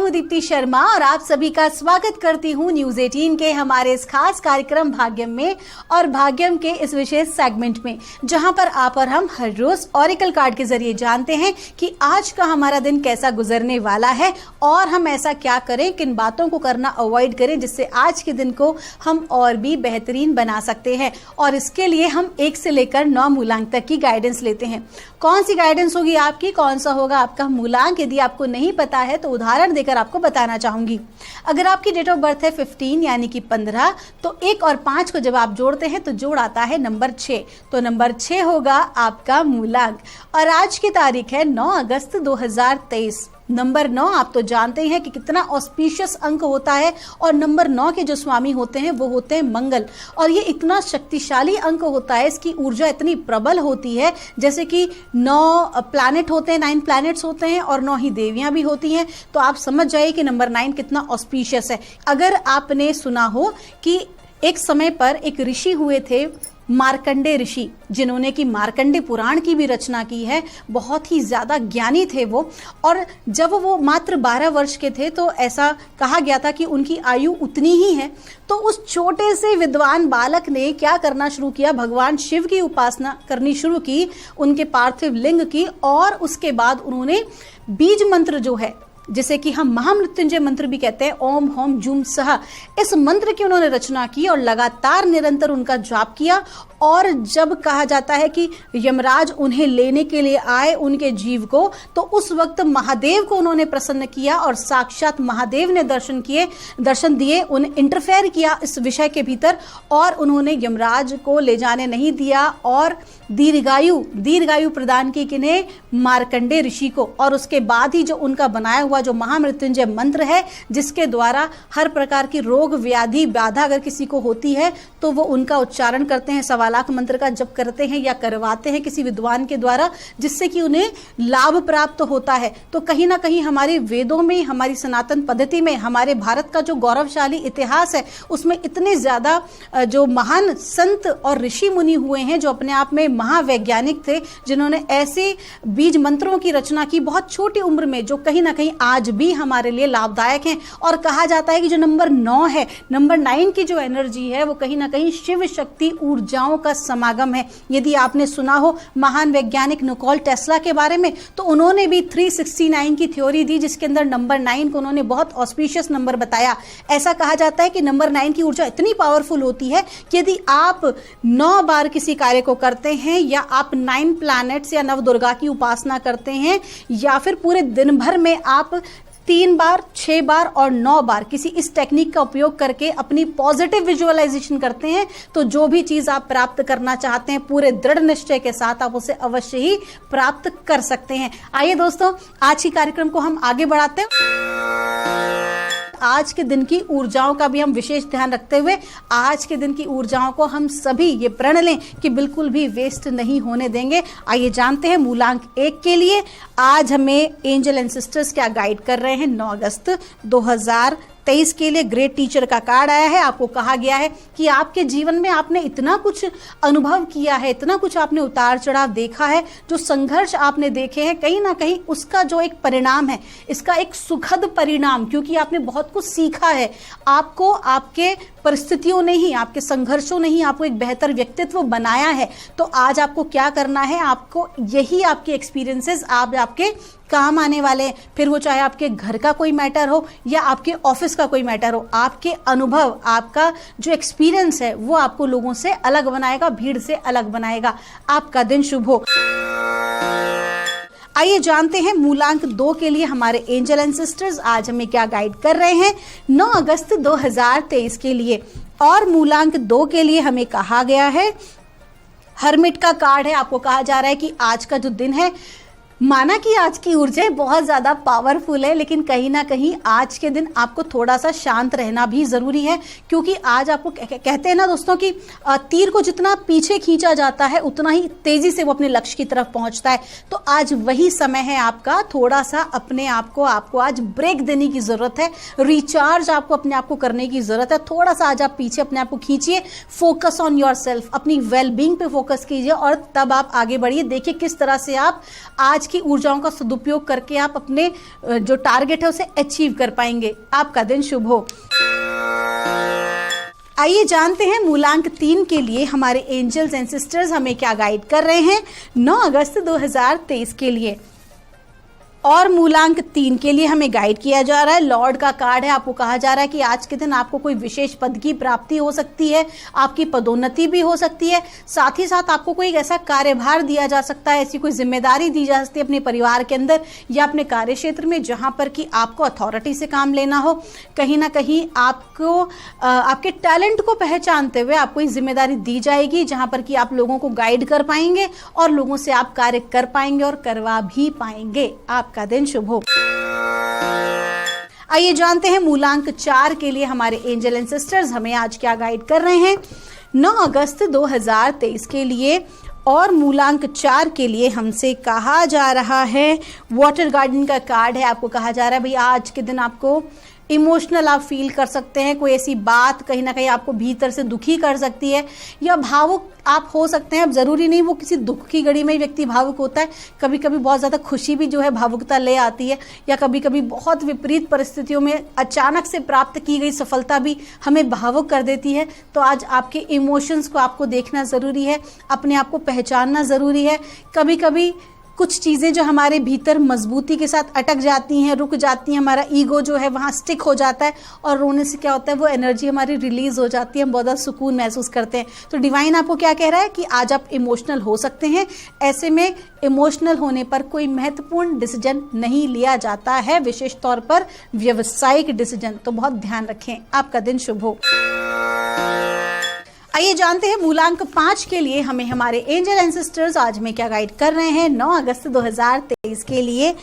हूँ दीप्ति शर्मा और आप सभी का स्वागत करती हूँ न्यूज 18 के हमारे इस खास कार्यक्रम भाग्यम में और भाग्यम के इस विशेष सेगमेंट में, जहां पर आप और हम हर रोज ऑरिकल कार्ड के जरिए जानते हैं कि आज का हमारा दिन कैसा गुजरने वाला है और हम ऐसा क्या करें, किन बातों को करना अवॉइड करें जिससे आज के दिन को हम और भी बेहतरीन बना सकते हैं। और इसके लिए हम 1 से लेकर 9 मूलांक तक की गाइडेंस लेते हैं। कौन सी गाइडेंस होगी आपकी, कौन सा होगा आपका मूलांक, यदि आपको नहीं पता है तो उदाहरण देकर आपको बताना चाहूंगी। अगर आपकी डेट ऑफ बर्थ है 15 यानी कि 15, तो 1 और 5 को जब आप जोड़ते हैं तो जोड़ आता है नंबर 6, तो नंबर 6 होगा आपका मूलांक। और आज की तारीख है 9 अगस्त 2023। नंबर 9 आप तो जानते हैं कि कितना ऑस्पिशियस अंक होता है और नंबर 9 के जो स्वामी होते हैं वो होते हैं मंगल। और ये इतना शक्तिशाली अंक होता है, इसकी ऊर्जा इतनी प्रबल होती है, जैसे कि 9 प्लैनेट होते हैं, 9 प्लैनेट्स होते हैं और 9 ही देवियां भी होती हैं। तो आप समझ जाइए कि नंबर 9 कितना ऑस्पिशियस है। अगर आपने सुना हो कि एक समय पर एक ऋषि हुए थे मार्कंडे ऋषि, जिन्होंने कि मार्कंडे पुराण की भी रचना की है, बहुत ही ज्यादा ज्ञानी थे वो। और जब वो मात्र 12 वर्ष के थे तो ऐसा कहा गया था कि उनकी आयु उतनी ही है। तो उस छोटे से विद्वान बालक ने क्या करना शुरू किया, भगवान शिव की उपासना करनी शुरू की, उनके पार्थिव लिंग की। और उसके बाद उन्होंने बीज मंत्र जो है, जिसे कि हम महामृत्युंजय मंत्र भी कहते हैं, ओम होम जूम सह, इस मंत्र की उन्होंने रचना की और लगातार निरंतर उनका जाप किया। और जब कहा जाता है कि यमराज उन्हें लेने के लिए आए उनके जीव को, तो उस वक्त महादेव को उन्होंने प्रसन्न किया और साक्षात महादेव ने दर्शन दिए, उन्हें इंटरफेयर किया इस विषय के भीतर और उन्होंने यमराज को ले जाने नहीं दिया और दीर्घायु प्रदान की किन्हें, मार्कंडे ऋषि को। और उसके बाद ही जो उनका बनाया हुआ जो महामृत्युंजय मंत्र है, जिसके द्वारा हर प्रकार की रोग व्याधि बाधा अगर किसी को होती है तो वो उनका उच्चारण करते हैं, 1.25 लाख मंत्र का जप करते हैं या करवाते हैं किसी विद्वान के द्वारा, जिससे कि उन्हें लाभ प्राप्त होता है। तो कहीं ना कहीं हमारे वेदों में, हमारी सनातन पद्धति में, हमारे भारत का जो गौरवशाली इतिहास है, उसमें इतने ज्यादा जो महान संत और ऋषि मुनि हुए हैं जो अपने आप में महावैज्ञानिक थे, जिन्होंने ऐसे बीज मंत्रों की रचना की बहुत छोटी उम्र में, जो कहीं ना कहीं आज भी हमारे लिए लाभदायक हैं। और कहा जाता है कि जो नंबर 9 है, नंबर 9 की जो एनर्जी है वो कहीं ना कहीं शिव शक्ति ऊर्जाओं का समागम है। यदि आपने सुना हो महान वैज्ञानिक निकोल टेस्ला के बारे में, तो उन्होंने भी 369 की थ्योरी दी, जिसके अंदर नंबर 9 को उन्होंने बहुत ऑस्पिशियस नंबर बताया। ऐसा कहा जाता है कि नंबर 9 की ऊर्जा इतनी पावरफुल होती है कि यदि आप 9 बार किसी कार्य को करते हैं, या आप 9 प्लैनेट्स या नवदुर्गा की उपासना करते हैं, या फिर पूरे दिन भर में आप 3 बार, 6 बार और 9 बार किसी इस टेक्निक का उपयोग करके अपनी पॉजिटिव विजुअलाइजेशन करते हैं, तो जो भी चीज आप प्राप्त करना चाहते हैं पूरे दृढ़ निश्चय के साथ आप उसे अवश्य ही प्राप्त कर सकते हैं। आइए दोस्तों, आज की कार्यक्रम को हम आगे बढ़ाते हैं। आज के दिन की ऊर्जाओं का भी हम विशेष ध्यान रखते हुए आज के दिन की ऊर्जाओं को हम सभी ये प्रण लें कि बिल्कुल भी वेस्ट नहीं होने देंगे। आइए जानते हैं मूलांक 1 के लिए आज हमें एंजल एंड सिस्टर्स क्या गाइड कर रहे हैं। 9 अगस्त 2023 के लिए ग्रेट टीचर का कार्ड आया है। आपको कहा गया है कि आपके जीवन में आपने इतना कुछ अनुभव किया है, इतना कुछ आपने उतार चढ़ाव देखा है, जो संघर्ष आपने देखे हैं, कहीं ना कहीं उसका जो एक परिणाम है, इसका एक सुखद परिणाम, क्योंकि आपने बहुत कुछ सीखा है। आपको आपके परिस्थितियों ने ही, आपके संघर्षों ने ही आपको एक बेहतर व्यक्तित्व बनाया है। तो आज आपको क्या करना है, आपको यही आपके एक्सपीरियंसेस आपके काम आने वाले हैं। फिर वो चाहे आपके घर का कोई मैटर हो या आपके ऑफिस का कोई मैटर हो, आपके अनुभव, आपका जो एक्सपीरियंस है वो आपको लोगों से अलग बनाएगा, भीड़ से अलग बनाएगा। आपका दिन शुभ हो। आइए जानते हैं मूलांक 2 के लिए हमारे एंजल एंड सिस्टर्स आज हमें क्या गाइड कर रहे हैं 9 अगस्त 2023 के लिए। और मूलांक 2 के लिए हमें कहा गया है, हर्मिट का कार्ड है। आपको कहा जा रहा है कि आज का जो दिन है, माना कि आज की ऊर्जाएं बहुत ज्यादा पावरफुल है, लेकिन कहीं ना कहीं आज के दिन आपको थोड़ा सा शांत रहना भी जरूरी है, क्योंकि आज आपको कहते हैं ना दोस्तों कि तीर को जितना पीछे खींचा जाता है उतना ही तेजी से वो अपने लक्ष्य की तरफ पहुंचता है। तो आज वही समय है आपका, थोड़ा सा अपने आप को आज ब्रेक देने की जरूरत है, रिचार्ज आपको अपने आप को करने की जरूरत है। थोड़ा सा आज आप पीछे अपने आप को खींचिए, फोकस ऑन योर सेल्फ, अपनी वेलबींग पे फोकस कीजिए और तब आप आगे बढ़िए। देखिए किस तरह से आप आज की ऊर्जाओं का सदुपयोग करके आप अपने जो टारगेट है उसे अचीव कर पाएंगे। आपका दिन शुभ हो। आइए जानते हैं मूलांक 3 के लिए हमारे एंजल्स एंड सिस्टर्स हमें क्या गाइड कर रहे हैं 9 अगस्त 2023 के लिए। और मूलांक 3 के लिए हमें गाइड किया जा रहा है, लॉर्ड का कार्ड है। आपको कहा जा रहा है कि आज के दिन आपको कोई विशेष पद की प्राप्ति हो सकती है, आपकी पदोन्नति भी हो सकती है, साथ ही साथ आपको कोई ऐसा कार्यभार दिया जा सकता है, ऐसी कोई जिम्मेदारी दी जा सकती है अपने परिवार के अंदर या अपने कार्य क्षेत्र में, जहां पर कि आपको अथॉरिटी से काम लेना हो। कहीं ना कहीं आपको आपके टैलेंट को पहचानते हुए आपको एक जिम्मेदारी दी जाएगी, जहां पर कि आप लोगों को गाइड कर पाएंगे और लोगों से आप कार्य कर पाएंगे और करवा भी पाएंगे। आपका दिन शुभ हो। आइए जानते हैं मूलांक 4 के लिए हमारे एंजल एंड सिस्टर्स हमें आज क्या गाइड कर रहे हैं 9 अगस्त 2023 के लिए। और मूलांक 4 के लिए हमसे कहा जा रहा है, वाटर गार्डन का कार्ड है। आपको कहा जा रहा है भाई आज के दिन आपको इमोशनल आप फील कर सकते हैं, कोई ऐसी बात कहीं ना कहीं आपको भीतर से दुखी कर सकती है या भावुक आप हो सकते हैं। अब जरूरी नहीं वो किसी दुख की घड़ी में ही व्यक्ति भावुक होता है, कभी कभी बहुत ज़्यादा खुशी भी जो है भावुकता ले आती है, या कभी कभी बहुत विपरीत परिस्थितियों में अचानक से प्राप्त की गई सफलता भी हमें भावुक कर देती है। तो आज आपके इमोशंस को आपको देखना ज़रूरी है, अपने आप को पहचानना ज़रूरी है। कभी कभी कुछ चीज़ें जो हमारे भीतर मजबूती के साथ अटक जाती हैं, रुक जाती हैं, हमारा ईगो जो है वहाँ स्टिक हो जाता है और रोने से क्या होता है वो एनर्जी हमारी रिलीज हो जाती है, हम बहुत ज़्यादा सुकून महसूस करते हैं। तो डिवाइन आपको क्या कह रहा है कि आज आप इमोशनल हो सकते हैं। ऐसे में इमोशनल होने पर कोई महत्वपूर्ण डिसीजन नहीं लिया जाता है, विशेष तौर पर व्यावसायिक डिसीजन, तो बहुत ध्यान रखें। आपका दिन शुभ हो। आइए जानते हैं मूलांक 5 के लिए हमें हमारे एंजल एंड सिस्टर्स आज में क्या गाइड कर रहे हैं 9 अगस्त 2023 के लिए।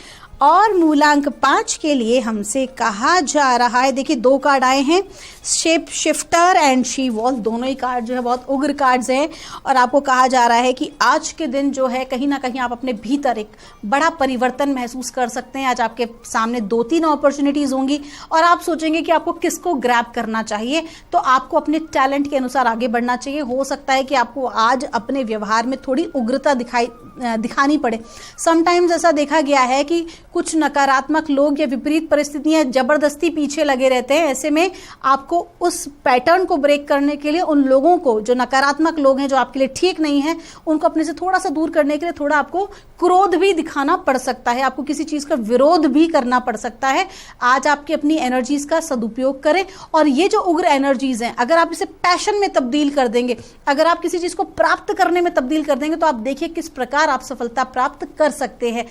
और मूलांक 5 के लिए हमसे कहा जा रहा है, देखिए 2 कार्ड आए हैं, shape shifter and she wall. दोनों ही कार्ड जो है बहुत उग्र कार्ड्स हैं और आपको कहा जा रहा है कि आज के दिन जो है कहीं ना कहीं आप अपने भीतर एक बड़ा परिवर्तन महसूस कर सकते हैं। आज आपके सामने 2-3 अपॉर्चुनिटीज होंगी और आप सोचेंगे कि आपको किसको ग्रैब करना चाहिए। तो आपको अपने टैलेंट के अनुसार आगे बढ़ना चाहिए। हो सकता है कि आपको आज अपने व्यवहार में थोड़ी उग्रता दिखानी पड़े। समटाइम्स ऐसा देखा गया है कि कुछ नकारात्मक लोग या विपरीत परिस्थितियां जबरदस्ती पीछे लगे रहते हैं। ऐसे में आपको उस पैटर्न को ब्रेक करने के लिए उन लोगों को, जो नकारात्मक लोग हैं, जो आपके लिए ठीक नहीं है, उनको अपने से थोड़ा सा दूर करने के लिए थोड़ा आपको क्रोध भी दिखाना पड़ सकता है, आपको किसी चीज का विरोध भी करना पड़ सकता है। आज आपकी अपनी एनर्जीज का सदुपयोग करें और ये जो उग्र एनर्जीज हैं, अगर आप इसे पैशन में तब्दील कर देंगे, अगर आप किसी चीज को प्राप्त करने में तब्दील कर देंगे, तो आप देखिए किस प्रकार आप सफलता प्राप्त कर सकते हैं।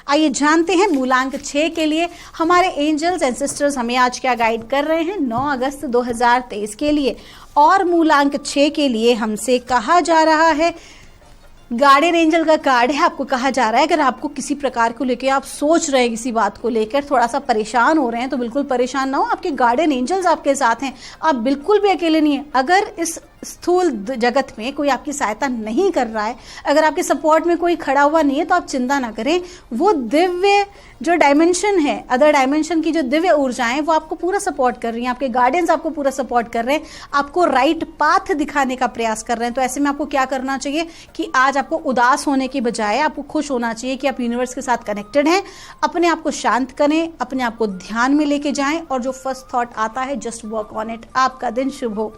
आइए जानते हैं मूलांक 6 के लिए हमारे एंजल्स एंड सिस्टर्स हमें आज क्या गाइड कर रहे हैं 9 अगस्त 2023 के लिए। और मूलांक 6 के लिए हमसे कहा जा रहा है, गार्डियन एंजल का कार्ड है। आपको कहा जा रहा है अगर आपको किसी प्रकार को लेकर आप सोच रहे हैं, किसी बात को लेकर थोड़ा सा परेशान हो रहे हैं, तो बिल्कुल परेशान ना हो, आपके गार्डियन एंजल्स आपके साथ हैं, आप बिल्कुल भी अकेले नहीं हैं। अगर इस स्थूल जगत में कोई आपकी सहायता नहीं कर रहा है, अगर आपके सपोर्ट में कोई खड़ा हुआ नहीं है, तो आप चिंता ना करें। वो दिव्य जो डायमेंशन है, अदर डायमेंशन की जो दिव्य ऊर्जाएं, वो आपको पूरा सपोर्ट कर रही हैं, आपके गार्डियंस आपको पूरा सपोर्ट कर रहे हैं, आपको राइट पाथ दिखाने का प्रयास कर रहे हैं। तो ऐसे में आपको क्या करना चाहिए कि आज आपको उदास होने की बजाय आपको खुश होना चाहिए कि आप यूनिवर्स के साथ कनेक्टेड हैं। अपने आप को शांत करें, अपने आप को ध्यान में लेके जाएं और जो फर्स्ट थॉट आता है जस्ट वर्क ऑन इट। आपका दिन शुभ हो।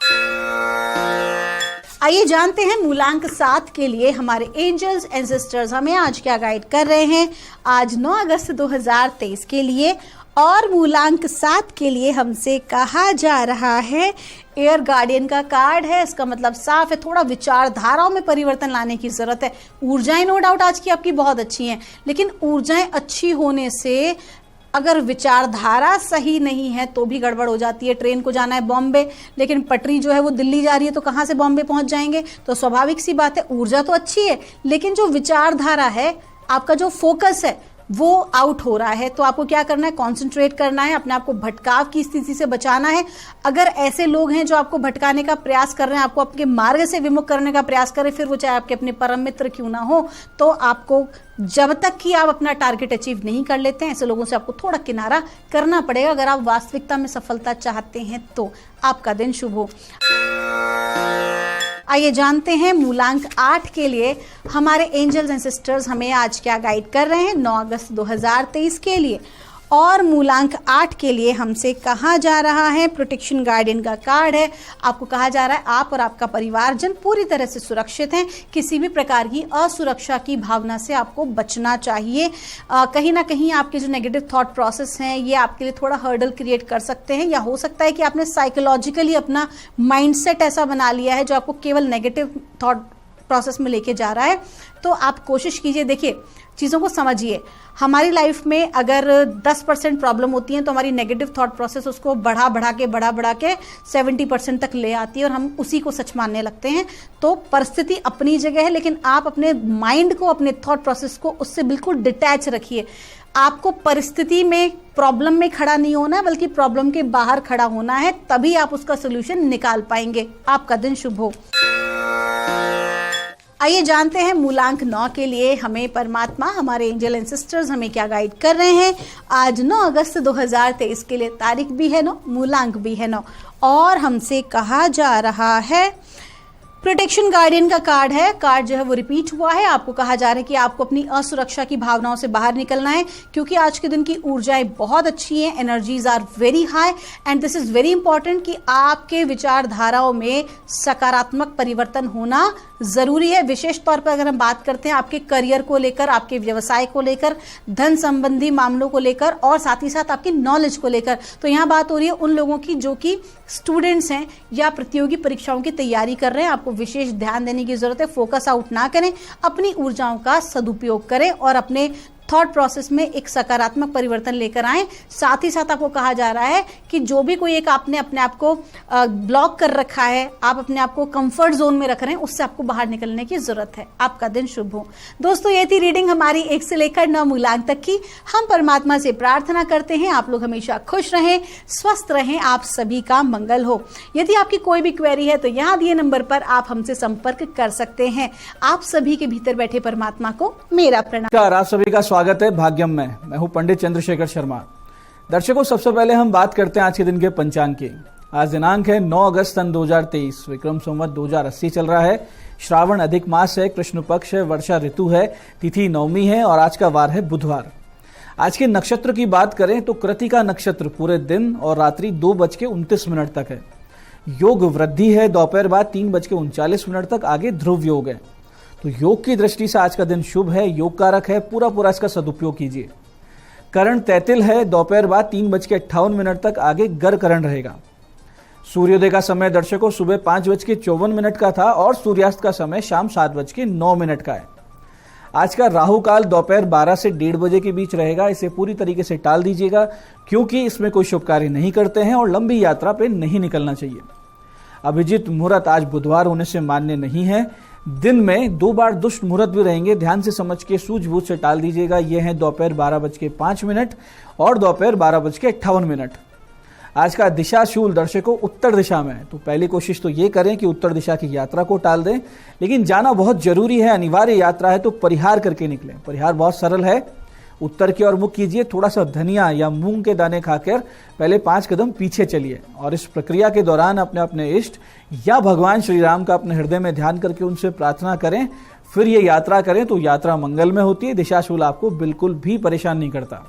आइए जानते हैं मूलांक 7 के लिए हमारे एंजल्स एंड सिस्टर्स हमें आज क्या गाइड कर रहे हैं आज 9 अगस्त 2023 के लिए। और मूलांक 7 के लिए हमसे कहा जा रहा है, एयर गार्डियन का कार्ड है। इसका मतलब साफ है, थोड़ा विचारधाराओं में परिवर्तन लाने की जरूरत है। ऊर्जाएं नो डाउट आज की आपकी बहुत अच्छी हैं, लेकिन ऊर्जाएं अच्छी होने से अगर विचारधारा सही नहीं है तो भी गड़बड़ हो जाती है। ट्रेन को जाना है बॉम्बे, लेकिन पटरी जो है वो दिल्ली जा रही है, तो कहाँ से बॉम्बे पहुंच जाएंगे। तो स्वाभाविक सी बात है, ऊर्जा तो अच्छी है, लेकिन जो विचारधारा है, आपका जो फोकस है, वो आउट हो रहा है। तो आपको क्या करना है, कंसंट्रेट करना है, अपने आप को भटकाव की स्थिति से बचाना है। अगर ऐसे लोग हैं जो आपको भटकाने का प्रयास कर रहे हैं, आपको आपके मार्ग से विमुख करने का प्रयास करें, फिर वो चाहे आपके अपने परम मित्र क्यों ना हो, तो आपको जब तक कि आप अपना टारगेट अचीव नहीं कर लेते हैं, ऐसे लोगों से आपको थोड़ा किनारा करना पड़ेगा अगर आप वास्तविकता में सफलता चाहते हैं तो। आपका दिन शुभ हो। आइए जानते हैं मूलांक 8 के लिए हमारे एंजल्स एंड सिस्टर्स हमें आज क्या गाइड कर रहे हैं 9 अगस्त 2023 के लिए। और मूलांक 8 के लिए हमसे कहा जा रहा है, प्रोटेक्शन गार्डियन का कार्ड है। आपको कहा जा रहा है आप और आपका परिवारजन पूरी तरह से सुरक्षित हैं। किसी भी प्रकार की असुरक्षा की भावना से आपको बचना चाहिए। कहीं ना कहीं आपके जो नेगेटिव थॉट प्रोसेस हैं ये आपके लिए थोड़ा हर्डल क्रिएट कर सकते हैं, या हो सकता है कि आपने साइकोलॉजिकली अपना माइंडसेट ऐसा बना लिया है जो आपको केवल नेगेटिव थॉट प्रोसेस में लेके जा रहा है। तो आप कोशिश कीजिए, देखिए चीज़ों को समझिए। हमारी लाइफ में अगर 10% प्रॉब्लम होती है तो हमारी नेगेटिव थॉट प्रोसेस उसको बढ़ा के 70% तक ले आती है और हम उसी को सच मानने लगते हैं। तो परिस्थिति अपनी जगह है, लेकिन आप अपने माइंड को, अपने थॉट प्रोसेस को उससे बिल्कुल डिटैच रखिए। आपको परिस्थिति में, प्रॉब्लम में खड़ा नहीं होना है, बल्कि प्रॉब्लम के बाहर खड़ा होना है, तभी आप उसका सोल्यूशन निकाल पाएंगे। आपका दिन शुभ हो। आइए जानते हैं मूलांक 9 के लिए हमें परमात्मा, हमारे एंजल एंड सिस्टर्स हमें क्या गाइड कर रहे हैं। आज 9 अगस्त 2023 के लिए तारीख भी है 9, मूलांक भी है 9, और हमसे कहा जा रहा है, प्रोटेक्शन गार्डियन का कार्ड है। कार्ड जो है वो रिपीट हुआ है। आपको कहा जा रहा है कि आपको अपनी असुरक्षा की भावनाओं से बाहर निकलना है, क्योंकि आज के दिन की ऊर्जाएं बहुत अच्छी हैं, energies are very high and this is very important कि आपके विचारधाराओं में सकारात्मक परिवर्तन होना जरूरी है। विशेष तौर पर अगर हम बात करते हैं आपके करियर को लेकर, आपके व्यवसाय को लेकर, धन संबंधी मामलों को लेकर, और साथ ही साथ आपकी नॉलेज को लेकर। तो यहाँ बात हो रही है उन लोगों की जो कि स्टूडेंट्स हैं या प्रतियोगी परीक्षाओं की तैयारी कर रहे हैं। आपको विशेष ध्यान देने की जरूरत है। फोकस आउट ना करें, अपनी ऊर्जाओं का सदुपयोग करें और अपने थॉट प्रोसेस में एक सकारात्मक परिवर्तन लेकर आएं। साथ ही साथ आपको कहा जा रहा है कि जो भी कोई एक आपने अपने आप को ब्लॉक कर रखा है, आप अपने आप को कंफर्ट जोन में रख रहे हैं, उससे आपको बाहर निकलने की जरूरत है। आपका दिन शुभ हो। दोस्तों, ये थी रीडिंग हमारी 1 से लेकर 9 मूलांक तक की। हम परमात्मा से प्रार्थना करते हैं आप लोग हमेशा खुश रहें, स्वस्थ रहें, आप सभी का मंगल हो। यदि आपकी कोई भी क्वेरी है तो यहाँ दिए नंबर पर आप हमसे संपर्क कर सकते हैं। आप सभी के भीतर बैठे परमात्मा को मेरा प्रणाम। आप सभी का स्वागत है भाग्यम में। मैं हूं पंडित चंद्रशेखर शर्मा। दर्शकों, सबसे पहले हम बात करते हैं आज के दिन के पंचांग की। आज दिनांक है 9 अगस्त सन 2023, विक्रम संवत 2080 चल रहा है। श्रावण अधिक मास है, कृष्ण पक्ष है, वर्षा ऋतु है, तिथि नवमी है और आज का वार है बुधवार। आज के नक्षत्र की बात करें तो कृतिका नक्षत्र पूरे दिन और रात्रि 2:29 तक है। योग वृद्धि है, दोपहर बाद 3:39 तक आगे ध्रुव योग है। तो योग की दृष्टि से आज का दिन शुभ है, योग कारक है, पूरा इसका सदुपयोग कीजिए। करण तैतिल है, दोपहर बाद 3:58 तक आगे गर करण रहेगा। सूर्योदय का समय दर्शकों सुबह 5:54 का था और सूर्यास्त का समय शाम 7:09 का है। आज का राहु काल दोपहर 12 से 1:30 बजे के बीच रहेगा। इसे पूरी तरीके से टाल दीजिएगा, क्योंकि इसमें कोई शुभ कार्य नहीं करते हैं और लंबी यात्रा पे नहीं निकलना चाहिए। अभिजीत मुहूर्त आज बुधवार होने से मान्य नहीं है। दिन में 2 बार दुष्ट मुहूर्त भी रहेंगे, ध्यान से समझ के सूझबूझ से टाल दीजिएगा। ये है दोपहर 12:05 और दोपहर 12:58। आज का दिशा शूल दर्शकों उत्तर दिशा में है, तो पहली कोशिश तो ये करें कि उत्तर दिशा की यात्रा को टाल दें, लेकिन जाना बहुत जरूरी है, अनिवार्य यात्रा है, तो परिहार करके निकलें। परिहार बहुत सरल है, उत्तर की ओर मुख कीजिए, थोड़ा सा धनिया या मूंग के दाने खाकर पहले 5 कदम पीछे चलिए और इस प्रक्रिया के दौरान अपने इष्ट या भगवान श्री राम का अपने हृदय में ध्यान करके उनसे प्रार्थना करें। फिर ये यात्रा करें तो यात्रा मंगल में होती है। दिशाशूल आपको बिल्कुल भी परेशान नहीं करता।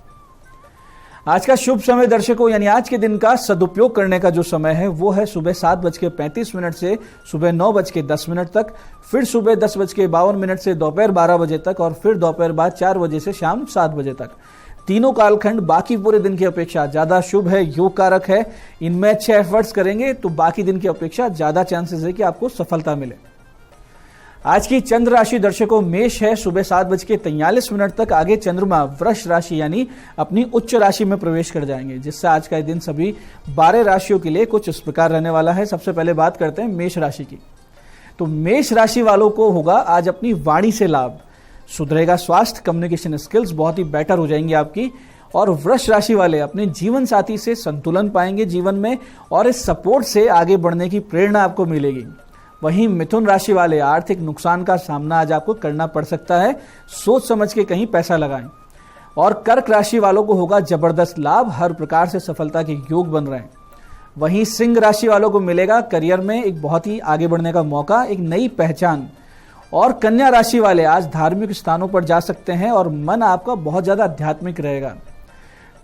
आज का शुभ समय दर्शकों, यानी आज के दिन का सदुपयोग करने का जो समय है वो है सुबह 7:35 से सुबह 9:10 तक, फिर सुबह 10:52 से दोपहर 12 बजे तक और फिर दोपहर बाद 4 बजे से शाम 7 बजे तक। तीनों कालखंड बाकी पूरे दिन की अपेक्षा ज्यादा शुभ है, योग कारक है। इनमें अच्छे एफर्ट्स करेंगे तो बाकी दिन की अपेक्षा ज्यादा चांसेस है कि आपको सफलता मिले। आज की चंद्र राशि दर्शकों मेष है, सुबह 7:43 तक आगे चंद्रमा वृष राशि यानी अपनी उच्च राशि में प्रवेश कर जाएंगे, जिससे आज का दिन सभी 12 राशियों के लिए कुछ इस प्रकार रहने वाला है। सबसे पहले बात करते हैं मेष राशि की। तो मेष राशि वालों को होगा आज अपनी वाणी से लाभ, सुधरेगा स्वास्थ्य, कम्युनिकेशन स्किल्स बहुत ही बेटर हो जाएंगी आपकी। और वृष राशि वाले अपने जीवन साथी से संतुलन पाएंगे जीवन में और इस सपोर्ट से आगे बढ़ने की प्रेरणा आपको मिलेगी। वहीं मिथुन राशि वाले आर्थिक नुकसान का सामना आज आपको करना पड़ सकता है, सोच समझ के कहीं पैसा लगाएं। और कर्क राशि वालों को होगा जबरदस्त लाभ, हर प्रकार से सफलता के योग बन रहे हैं। वहीं सिंह राशि वालों को मिलेगा करियर में एक बहुत ही आगे बढ़ने का मौका, एक नई पहचान। और कन्या राशि वाले आज धार्मिक स्थानों पर जा सकते हैं और मन आपका बहुत ज्यादा आध्यात्मिक रहेगा।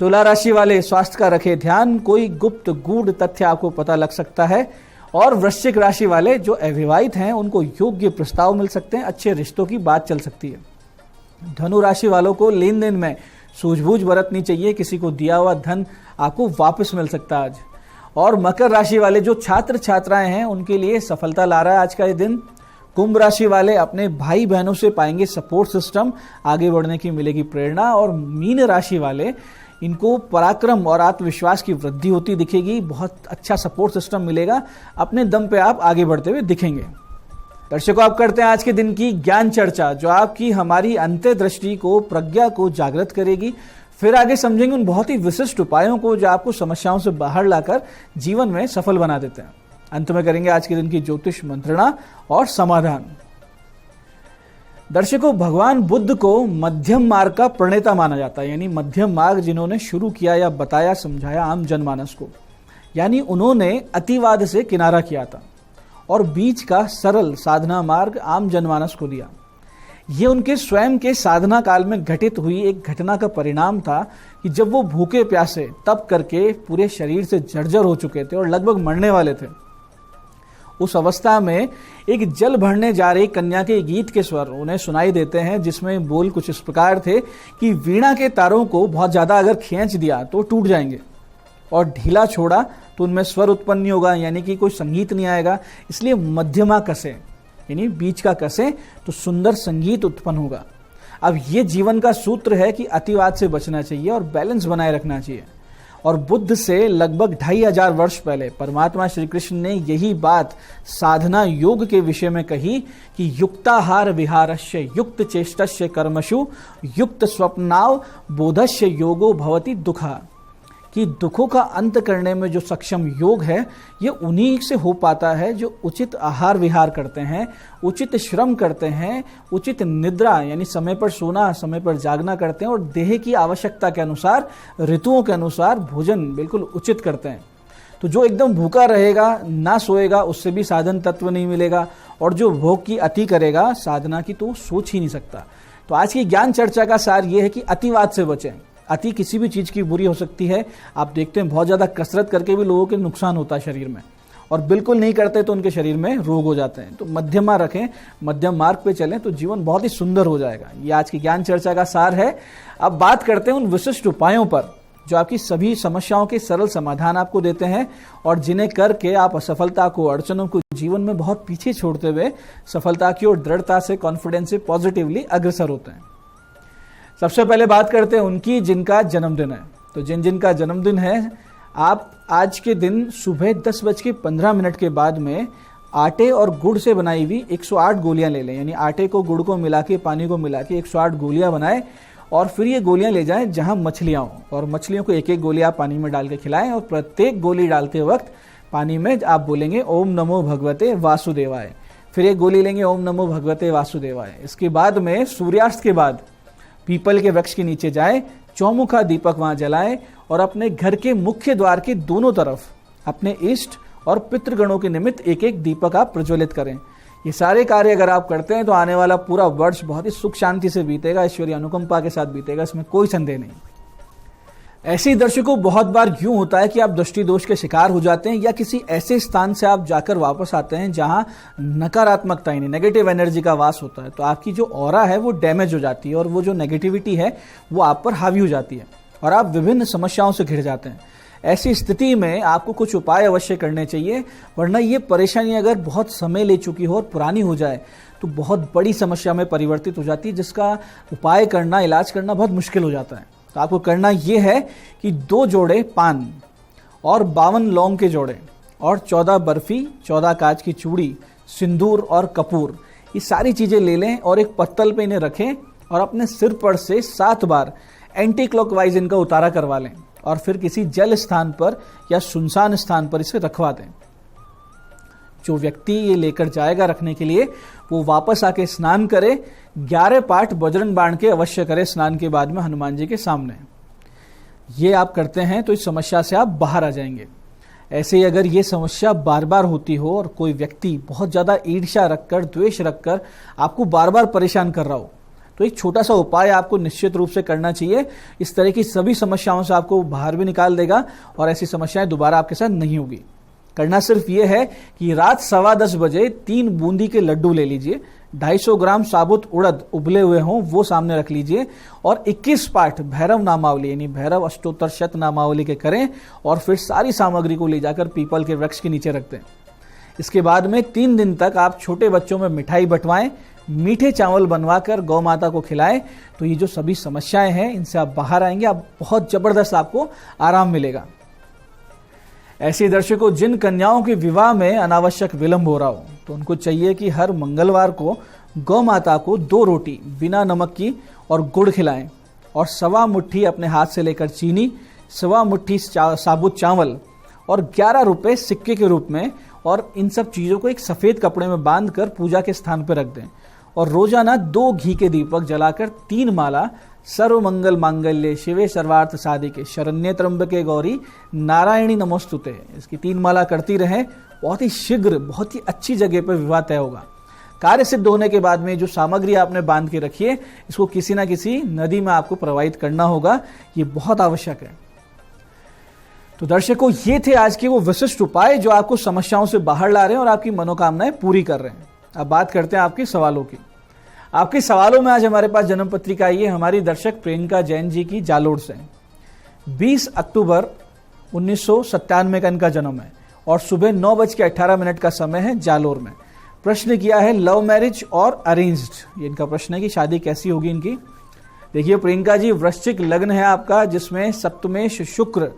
तुला राशि वाले स्वास्थ्य का रखें ध्यान, कोई गुप्त गूढ़ तथ्य आपको पता लग सकता है। और वृश्चिक राशि वाले जो अविवाहित हैं उनको योग्य प्रस्ताव मिल सकते हैं, अच्छे रिश्तों की बात चल सकती है। धनु राशि वालों को लेन देन में सूझबूझ बरतनी चाहिए, किसी को दिया हुआ धन आपको वापस मिल सकता है आज। और मकर राशि वाले जो छात्र छात्राएं हैं उनके लिए सफलता ला रहा है आज का ये दिन। कुंभ राशि वाले अपने भाई बहनों से पाएंगे सपोर्ट सिस्टम, आगे बढ़ने की मिलेगी प्रेरणा। और मीन राशि वाले इनको पराक्रम और आत्मविश्वास की वृद्धि होती दिखेगी, बहुत अच्छा सपोर्ट सिस्टम मिलेगा, अपने दम पे आप आगे बढ़ते हुए दिखेंगे। दर्शकों, आप करते हैं आज के दिन की ज्ञान चर्चा, जो आपकी हमारी अंतर्दृष्टि को, प्रज्ञा को जागृत करेगी। फिर आगे समझेंगे उन बहुत ही विशिष्ट उपायों को जो आपको समस्याओं से बाहर लाकर जीवन में सफल बना देते हैं। अंत में करेंगे आज के दिन की ज्योतिष मंत्रणा और समाधान। दर्शकों, भगवान बुद्ध को मध्यम मार्ग का प्रणेता माना जाता है, यानी मध्यम मार्ग जिन्होंने शुरू किया या बताया समझाया आम जनमानस को, यानी उन्होंने अतिवाद से किनारा किया था और बीच का सरल साधना मार्ग आम जनमानस को दिया। ये उनके स्वयं के साधना काल में घटित हुई एक घटना का परिणाम था कि जब वो भूखे प्यासे तप करके पूरे शरीर से जर्जर हो चुके थे और लगभग मरने वाले थे। उस अवस्था में एक जल भरने जा रही कन्या के गीत के स्वर उन्हें सुनाई देते हैं, जिसमें बोल कुछ इस प्रकार थे कि वीणा के तारों को बहुत ज्यादा अगर खींच दिया तो टूट जाएंगे और ढीला छोड़ा तो उनमें स्वर उत्पन्न नहीं होगा, यानी कि कोई संगीत नहीं आएगा। इसलिए मध्यमा कसे, यानी बीच का कसे तो सुंदर संगीत उत्पन्न होगा। अब ये जीवन का सूत्र है कि अतिवाद से बचना चाहिए और बैलेंस बनाए रखना चाहिए। और बुद्ध से लगभग 2500 वर्ष पहले परमात्मा श्री कृष्ण ने यही बात साधना योग के विषय में कही कि युक्ताहार विहारस्य युक्त चेष्टस्य कर्मशु युक्त स्वप्नाव बोधस्य योगो भवति दुखा, कि दुखों का अंत करने में जो सक्षम योग है ये उन्हीं से हो पाता है जो उचित आहार विहार करते हैं, उचित श्रम करते हैं, उचित निद्रा यानी समय पर सोना समय पर जागना करते हैं और देह की आवश्यकता के अनुसार ऋतुओं के अनुसार भोजन बिल्कुल उचित करते हैं। तो जो एकदम भूखा रहेगा ना सोएगा उससे भी साधन तत्व नहीं मिलेगा, और जो भोग की अति करेगा साधना की तो सोच ही नहीं सकता। तो आज की ज्ञान चर्चा का सार ये है कि अतिवाद से बचें। अति किसी भी चीज की बुरी हो सकती है। आप देखते हैं बहुत ज्यादा कसरत करके भी लोगों के नुकसान होता है शरीर में, और बिल्कुल नहीं करते तो उनके शरीर में रोग हो जाते हैं। तो मध्यमा रखें, मध्यम मार्ग पे चलें तो जीवन बहुत ही सुंदर हो जाएगा। ये आज की ज्ञान चर्चा का सार है। अब बात करते हैं उन विशिष्ट उपायों पर जो आपकी सभी समस्याओं के सरल समाधान आपको देते हैं और जिन्हें करके आप असफलता को, अड़चनों को जीवन में बहुत पीछे छोड़ते हुए सफलता की ओर दृढ़ता से, कॉन्फिडेंस से पॉजिटिवली अग्रसर होते हैं। सबसे पहले बात करते हैं उनकी जिनका जन्मदिन है। तो जिनका जन्मदिन है, आप आज के दिन सुबह 10:15 के बाद में आटे और गुड़ से बनाई हुई 108 गोलियां ले लें, यानी आटे को गुड़ को मिला के पानी को मिला के 108 गोलियां बनाएं और फिर ये गोलियां ले जाएं जहां मछलियां हो, और मछलियों को एक एक गोली आप पानी में डाल के खिलाएं। और प्रत्येक गोली डालते वक्त पानी में आप बोलेंगे ओम नमो भगवते वासुदेवाय, फिर एक गोली लेंगे ओम नमो भगवते वासुदेवाय। इसके बाद में सूर्यास्त के बाद पीपल के वृक्ष के नीचे जाएं, चौमुखा दीपक वहां जलाएं और अपने घर के मुख्य द्वार के दोनों तरफ अपने इष्ट और पितृगणों के निमित्त एक एक दीपक आप प्रज्वलित करें। ये सारे कार्य अगर आप करते हैं तो आने वाला पूरा वर्ष बहुत ही सुख शांति से बीतेगा, ईश्वरीय अनुकंपा के साथ बीतेगा, इसमें कोई संदेह नहीं। ऐसे ही दर्शकों बहुत बार यूं होता है कि आप दृष्टि दोष के शिकार हो जाते हैं या किसी ऐसे स्थान से आप जाकर वापस आते हैं जहां नकारात्मकता यानी नेगेटिव एनर्जी का वास होता है, तो आपकी जो ऑरा है वो डैमेज हो जाती है और वो जो नेगेटिविटी है वो आप पर हावी हो जाती है और आप विभिन्न समस्याओं से घिर जाते हैं। ऐसी स्थिति में आपको कुछ उपाय अवश्य करने चाहिए, वरना ये परेशानी अगर बहुत समय ले चुकी हो और पुरानी हो जाए तो बहुत बड़ी समस्या में परिवर्तित हो जाती है, जिसका उपाय करना, इलाज करना बहुत मुश्किल हो जाता है। तो आपको करना यह है कि 2 जोड़े पान और 52 लौंग के जोड़े और 14 बर्फी, 14 कांच की चूड़ी, सिंदूर और कपूर, ये सारी चीजें ले लें और एक पत्तल पे इन्हें रखें और अपने सिर पर से 7 बार एंटी क्लॉकवाइज इनका उतारा करवा लें और फिर किसी जल स्थान पर या सुनसान स्थान पर इसे रखवा दें। जो व्यक्ति ये लेकर जाएगा रखने के लिए वो वापस आके स्नान करे, 11 पाठ बजरंग बाण के अवश्य करे स्नान के बाद में हनुमान जी के सामने। ये आप करते हैं तो इस समस्या से आप बाहर आ जाएंगे। ऐसे ही अगर ये समस्या बार बार होती हो और कोई व्यक्ति बहुत ज़्यादा ईर्ष्या रखकर, द्वेष रखकर आपको बार बार परेशान कर रहा हो, तो एक छोटा सा उपाय आपको निश्चित रूप से करना चाहिए। इस तरह की सभी समस्याओं से आपको बाहर भी निकाल देगा और ऐसी समस्याएं दोबारा आपके साथ नहीं होगी। करना सिर्फ ये है कि रात 10:15 बजे 3 बूंदी के लड्डू ले लीजिए, 250 ग्राम साबुत उड़द उबले हुए हों वो सामने रख लीजिए और 21 पाठ भैरव नामावली यानी भैरव अष्टोत्तर शत नामावली के करें और फिर सारी सामग्री को ले जाकर पीपल के वृक्ष के नीचे रख दें। इसके बाद में 3 दिन तक आप छोटे बच्चों में मिठाई बंटवाएं, मीठे चावल बनवाकर गौ माता को खिलाएं, तो ये जो सभी समस्याएं हैं इनसे आप बाहर आएंगे। आप बहुत जबरदस्त आपको आराम मिलेगा। ऐसे दर्शकों, जिन कन्याओं के विवाह में अनावश्यक विलंब हो रहा हो, तो उनको चाहिए कि हर मंगलवार को गौ माता को 2 रोटी बिना नमक की और गुड़ खिलाएं और 1.25 मुट्ठी अपने हाथ से लेकर चीनी, 1.25 मुट्ठी साबुत चावल और 11 रुपए सिक्के के रूप में, और इन सब चीज़ों को एक सफ़ेद कपड़े में बांध कर पूजा के स्थान पर रख दें और रोजाना 2 घी के दीपक जलाकर 3 माला सर्व मंगल मांगल्ये शिवे सर्वार्थ साधिके शरण्ये त्र्यंबके गौरी नारायणी नमोस्तुते, इसकी 3 माला करती रहें। बहुत ही शीघ्र, बहुत ही अच्छी जगह पर विवाह तय होगा। कार्य सिद्ध होने के बाद में जो सामग्री आपने बांध के रखी है, इसको किसी ना किसी नदी में आपको प्रवाहित करना होगा। ये बहुत आवश्यक है। तो दर्शकों, ये थे आज के वो विशिष्ट उपाय जो आपको समस्याओं से बाहर ला रहे हैं और आपकी मनोकामनाएं पूरी कर रहे हैं। अब बात करते हैं आपके सवालों की। आपके सवालों में आज हमारे पास जन्म पत्रिका आई है हमारी दर्शक प्रियंका जैन जी की जालोर से। 20 अक्टूबर 1997 का इनका जन्म है और सुबह 9:18 का समय है जालोर में। प्रश्न किया है लव मैरिज और अरेंज्ड। ये इनका प्रश्न है कि शादी कैसी होगी इनकी। देखिए प्रियंका जी, वृश्चिक लग्न है आपका, जिसमें सप्तमेश शुक्र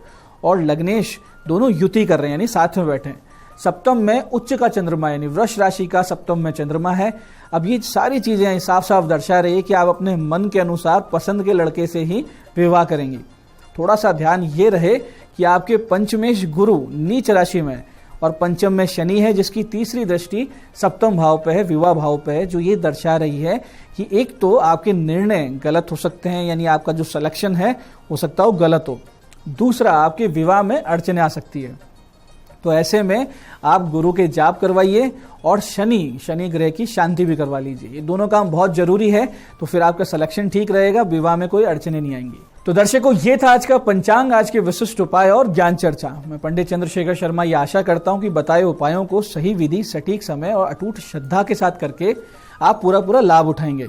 और लग्नेश दोनों युति कर रहे हैं, यानी साथ में बैठे हैं। सप्तम में उच्च का चंद्रमा यानी वृष राशि का सप्तम में चंद्रमा है। अब ये सारी चीजें साफ साफ दर्शा रही है कि आप अपने मन के अनुसार पसंद के लड़के से ही विवाह करेंगी। थोड़ा सा ध्यान ये रहे कि आपके पंचमेश गुरु नीच राशि में और पंचम में शनि है, जिसकी तीसरी दृष्टि सप्तम भाव पे है, विवाह भाव पे है, जो ये दर्शा रही है कि एक तो आपके निर्णय गलत हो सकते हैं, यानी आपका जो सिलेक्शन है हो सकता हो गलत हो। दूसरा, आपके विवाह में अड़चने आ सकती है। तो ऐसे में आप गुरु के जाप करवाइए और शनि ग्रह की शांति भी करवा लीजिए। ये दोनों काम बहुत जरूरी है, तो फिर आपका सिलेक्शन ठीक रहेगा, विवाह में कोई अड़चने नहीं आएंगी। तो दर्शकों, ये था आज का पंचांग, आज के विशिष्ट उपाय और ज्ञान चर्चा। मैं पंडित चंद्रशेखर शर्मा ये आशा करता हूँ कि बताए उपायों को सही विधि, सटीक समय और अटूट श्रद्धा के साथ करके आप पूरा लाभ उठाएंगे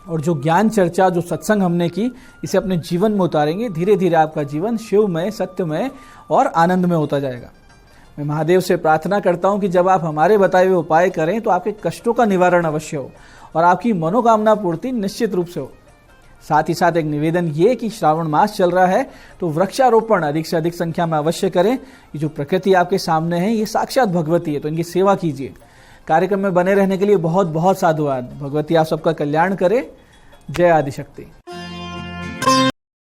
और जो ज्ञान चर्चा, जो सत्संग हमने की, इसे अपने जीवन में उतारेंगे। धीरे धीरे आपका जीवन शिवमय, सत्यमय और आनंदमय होता जाएगा। मैं महादेव से प्रार्थना करता हूं कि जब आप हमारे बताए हुए उपाय करें तो आपके कष्टों का निवारण अवश्य हो और आपकी मनोकामना पूर्ति निश्चित रूप से हो। साथ ही साथ एक निवेदन ये कि श्रावण मास चल रहा है, तो वृक्षारोपण अधिक से अधिक संख्या में अवश्य करें। ये जो प्रकृति आपके सामने है, ये साक्षात भगवती है, तो इनकी सेवा कीजिए। कार्यक्रम में बने रहने के लिए बहुत बहुत साधुवाद। भगवती आप सबका कल्याण करे। जय आदिशक्ति।